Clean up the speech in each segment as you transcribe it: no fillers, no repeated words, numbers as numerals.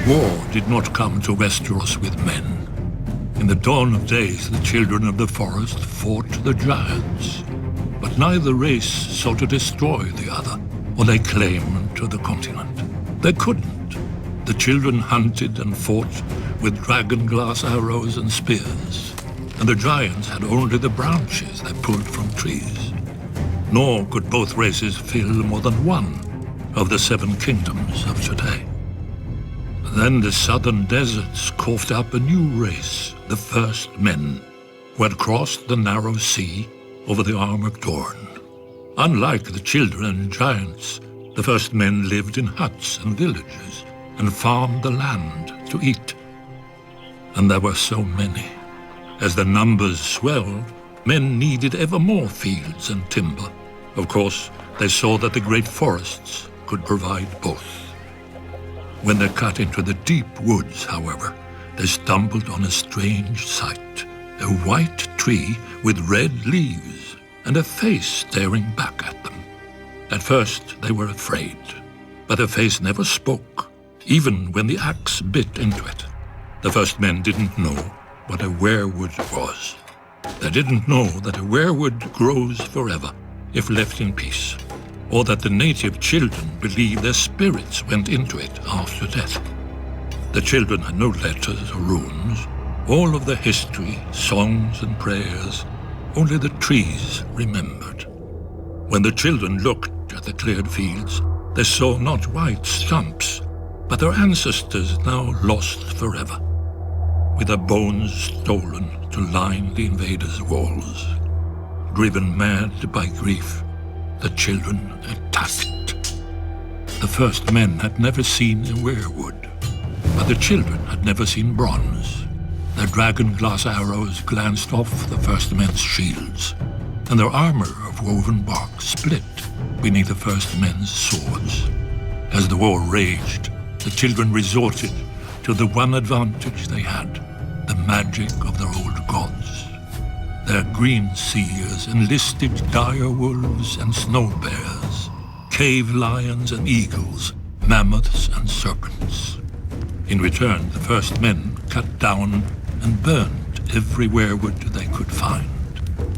War did not come to Westeros with men. In the dawn of days, the children of the forest fought the giants. But neither race sought to destroy the other, or lay claim to the continent. They couldn't. The children hunted and fought with dragon-glass arrows and spears, and the giants had only the branches they pulled from trees. Nor could both races fill more than one of the 7 kingdoms of today. Then the southern deserts coughed up a new race, the first men, who had crossed the narrow sea over the Armored Dorn. Unlike the children and giants, the first men lived in huts and villages and farmed the land to eat. And there were so many. As the numbers swelled, men needed ever more fields and timber. Of course, they saw that the great forests could provide both. When they cut into the deep woods, however, they stumbled on a strange sight. A white tree with red leaves and a face staring back at them. At first, they were afraid, but the face never spoke, even when the axe bit into it. The first men didn't know what a weirwood was. They didn't know that a weirwood grows forever if left in peace, or that the native children believed their spirits went into it after death. The children had no letters or runes, all of the history, songs and prayers, only the trees remembered. When the children looked at the cleared fields, they saw not white stumps, but their ancestors now lost forever, with their bones stolen to line the invaders' walls. Driven mad by grief, the children attacked. The first men had never seen a weirwood, but the children had never seen bronze. Their dragon-glass arrows glanced off the first men's shields, and their armor of woven bark split beneath the first men's swords. As the war raged, the children resorted to the one advantage they had, the magic of their old gods. Their green seers enlisted dire wolves and snow bears, cave lions and eagles, mammoths and serpents. In return, the first men cut down and burned every weirwood they could find,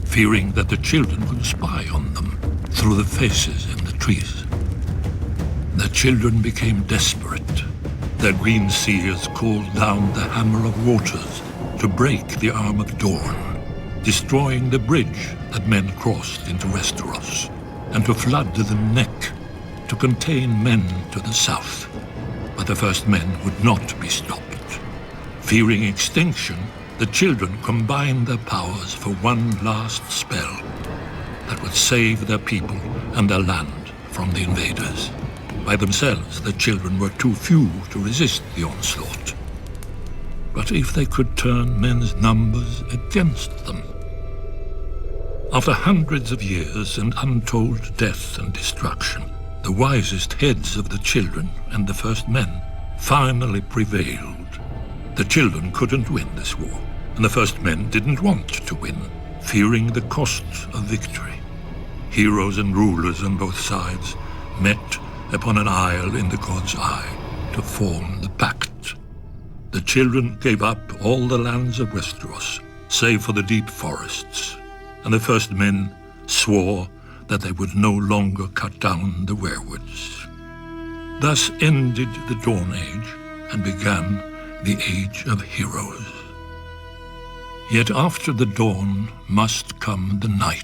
fearing that the children would spy on them through the faces in the trees. The children became desperate. Their green seers called down the Hammer of Waters to break the Armored Dorn, destroying the bridge that men crossed into Westeros, and to flood the neck to contain men to the south. But the first men would not be stopped. Fearing extinction, the children combined their powers for one last spell that would save their people and their land from the invaders. By themselves, the children were too few to resist the onslaught. But if they could turn men's numbers against them? After hundreds of years and untold death and destruction, the wisest heads of the children and the first men finally prevailed. The children couldn't win this war, and the first men didn't want to win, fearing the cost of victory. Heroes and rulers on both sides met upon an isle in the god's eye to form the pact. The children gave up all the lands of Westeros, save for the deep forests, and the first men swore that they would no longer cut down the weirwoods. Thus ended the Dawn Age and began the Age of Heroes. Yet after the dawn must come the night.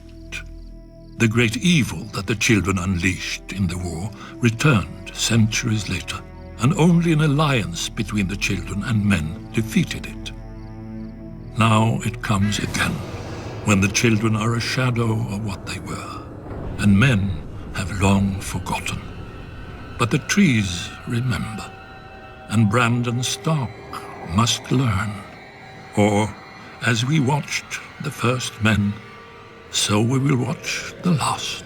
The great evil that the children unleashed in the war returned centuries later, and only an alliance between the children and men defeated it. Now it comes again, when the children are a shadow of what they were, and men have long forgotten. But the trees remember, and Brandon Stark must learn. Or, as we watched the first men, so we will watch the last.